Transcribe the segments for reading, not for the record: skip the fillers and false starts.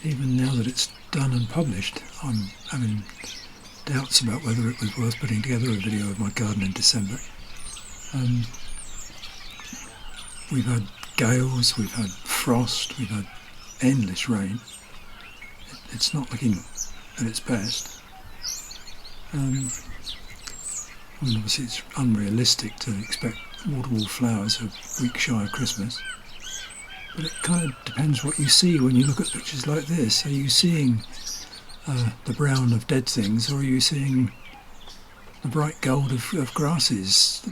even now that it's done and published, I'm having doubts about whether it was worth putting together a video of my garden in December. We've had gales, we've had frost, we've had endless rain. It's not looking at its best. I mean, obviously it's unrealistic to expect waterwall flowers a week shy of Christmas. But it kind of depends what you see when you look at pictures like this. Are you seeing the brown of dead things, or are you seeing the bright gold of grasses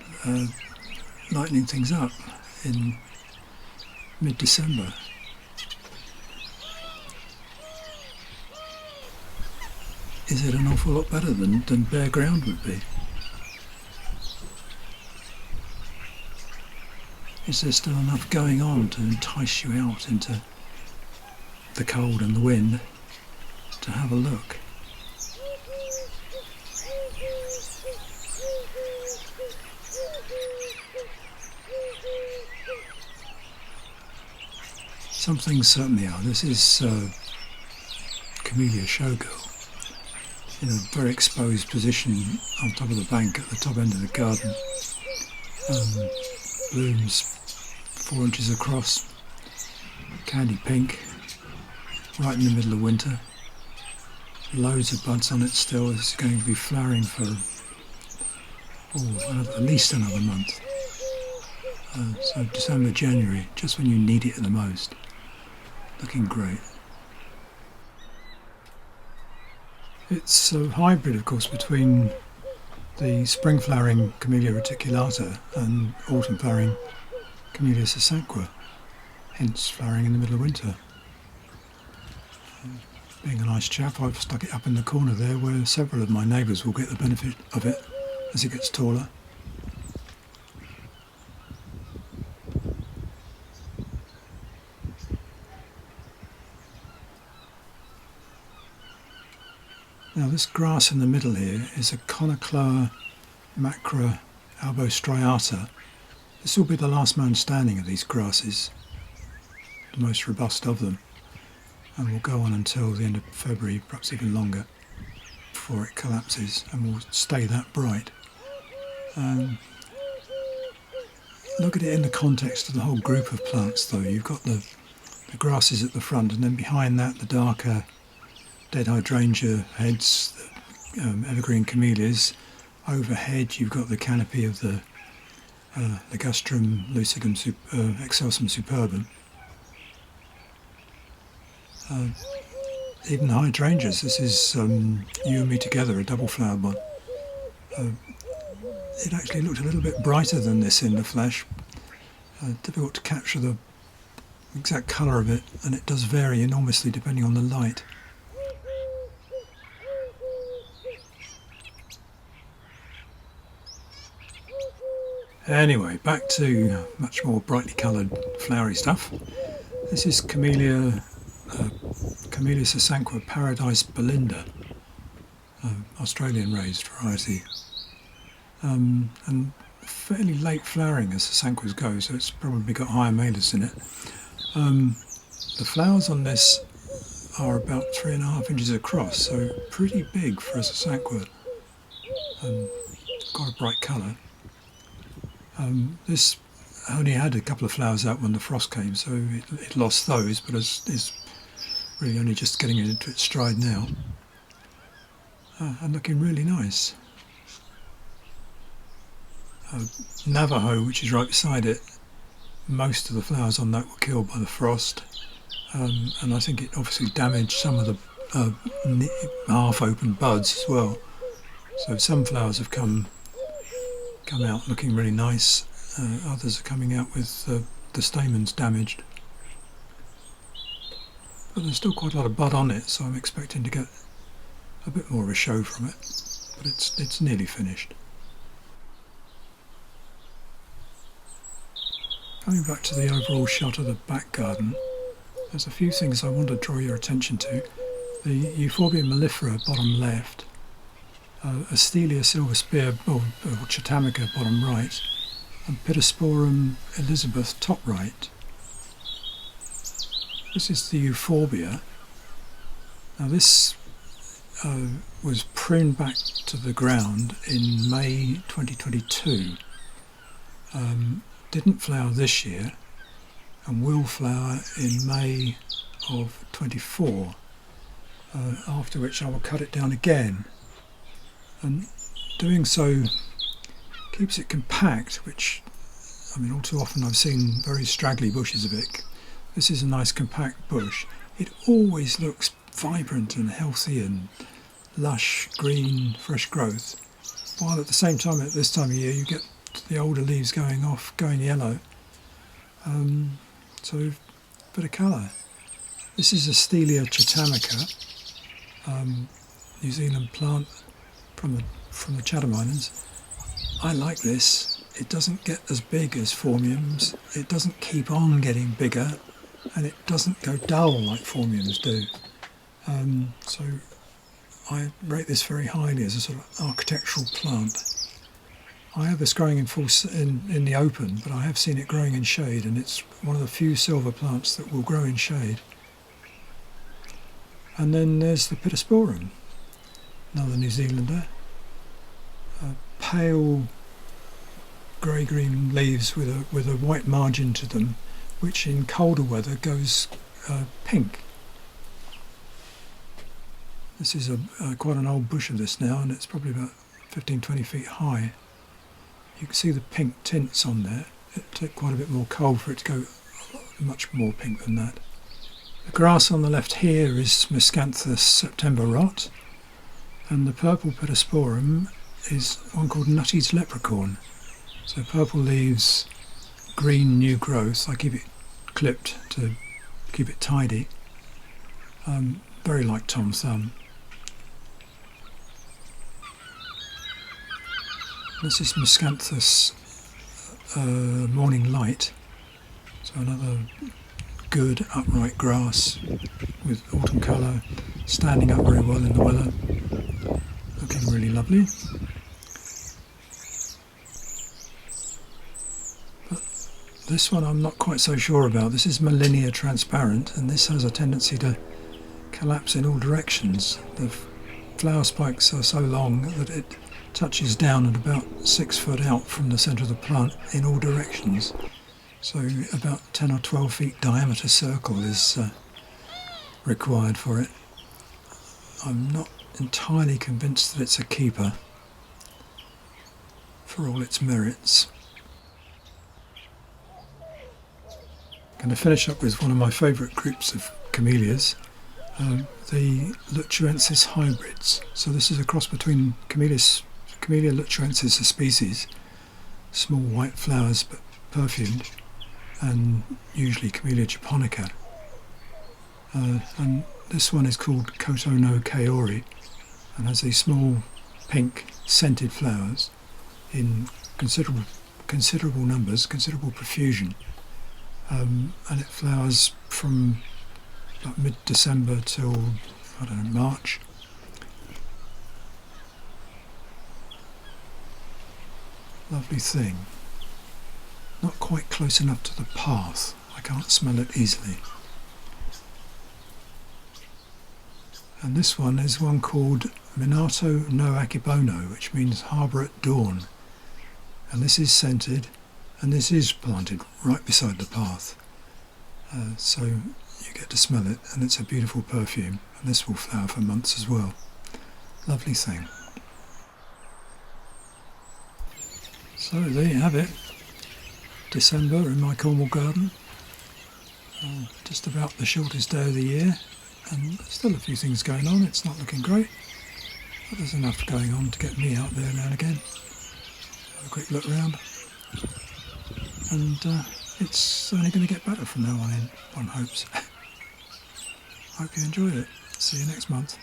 lightening things up in mid-December? Is it an awful lot better than bare ground would be? Is there still enough going on to entice you out into the cold and the wind to have a look? Some things certainly are. This is Camellia showgirl in a very exposed position on top of the bank at the top end of the garden. Blooms 4 inches across, candy pink, right in the middle of winter. Loads of buds on it still. It's going to be flowering for at least another month. So December, January, just when you need it the most. Looking great. It's a hybrid, of course, between the spring flowering Camellia reticulata and autumn flowering Camellia sasanqua, hence flowering in the middle of winter. Being a nice chap, I've stuck it up in the corner there where several of my neighbours will get the benefit of it as it gets taller. Now this grass in the middle here is a Conoclea macra albostriata. This will be the last man standing of these grasses, the most robust of them, and will go on until the end of February, perhaps even longer, before it collapses, and will stay that bright. Look at it in the context of the whole group of plants though. You've got the grasses at the front, and then behind that the darker dead hydrangea heads, evergreen camellias. Overhead you've got the canopy of the Ligustrum lucidum excelsum superbum. Even the hydrangeas, this is You and Me Together, a double flowered one. It actually looked a little bit brighter than this in the flesh. Difficult to capture the exact colour of it, and it does vary enormously depending on the light. Anyway, back to much more brightly coloured flowery stuff. This is Camellia sasanqua Paradise Belinda, Australian raised variety, and fairly late flowering as sasanquas go, so it's probably got higher malus in it. The flowers on this are about 3.5 inches across, so pretty big for a sasanqua. It's got a bright colour. This only had a couple of flowers out when the frost came, so it lost those, but is really only just getting into its stride now. And looking really nice. Navajo, which is right beside it, most of the flowers on that were killed by the frost, and I think it obviously damaged some of the half-open buds as well. So some flowers have come out looking really nice, others are coming out with the stamens damaged. But there's still quite a lot of bud on it, so I'm expecting to get a bit more of a show from it, but it's nearly finished. Coming back to the overall shot of the back garden, there's a few things I want to draw your attention to. The Euphorbia mellifera bottom left, Astelia silver spear or Chatamica bottom right, and Pittosporum Elizabeth top right. This is the Euphorbia, Now this was pruned back to the ground in May 2022. Didn't flower this year and will flower in May of 24, after which I will cut it down again, and doing so keeps it compact, which, I mean, all too often I've seen very straggly bushes of it. This is a nice compact bush. It always looks vibrant and healthy and lush, green, fresh growth, while at the same time, at this time of year, you get the older leaves going off, going yellow. So a bit of colour. This is a Stelia chatamica, New Zealand plant from the Chatham Islands. I like this. It doesn't get as big as phormiums. It doesn't keep on getting bigger, and it doesn't go dull like phormiums do. So I rate this very highly as a sort of architectural plant. I have this growing in the open, but I have seen it growing in shade, and it's one of the few silver plants that will grow in shade. And then there's the Pittosporum, another New Zealander. Pale grey-green leaves with a white margin to them, which in colder weather goes pink. This is quite an old bush of this now, and it's probably about 15-20 feet high. You can see the pink tints on there. It took quite a bit more cold for it to go much more pink than that. The grass on the left here is Miscanthus September rot, and the purple Pittosporum is one called Nutty's leprechaun. So purple leaves, green new growth. I keep it clipped to keep it tidy. Very like Tom Thumb. This is Miscanthus Morning Light, so another good upright grass with autumn colour, standing up very well in the weather, looking really lovely. But this one I'm not quite so sure about. This is Malinia transparent, and this has a tendency to collapse in all directions. The flower spikes are so long that it touches down at about 6 foot out from the centre of the plant in all directions. So about 10 or 12 feet diameter circle is required for it. I'm not entirely convinced that it's a keeper for all its merits. I'm going to finish up with one of my favourite groups of camellias, the lutchuensis hybrids. So this is a cross between Camellia lutchuensis, a species, small white flowers but perfumed, and usually Camellia japonica. And this one is called Koto no Kaori and has these small pink scented flowers in considerable numbers, considerable profusion, and it flowers from about mid-December till, I don't know, March. Lovely thing. Not quite close enough to the path. I can't smell it easily. And this one is one called Minato no Akibono, which means harbour at dawn. And this is scented, and this is planted right beside the path. So you get to smell it, and it's a beautiful perfume, and this will flower for months as well. Lovely thing. So there you have it. December in my Cornwall garden. Just about the shortest day of the year, and still a few things going on. It's not looking great, but there's enough going on to get me out there now and again. Have a quick look round, and it's only going to get better from now on in, one hopes. Hope you enjoyed it. See you next month.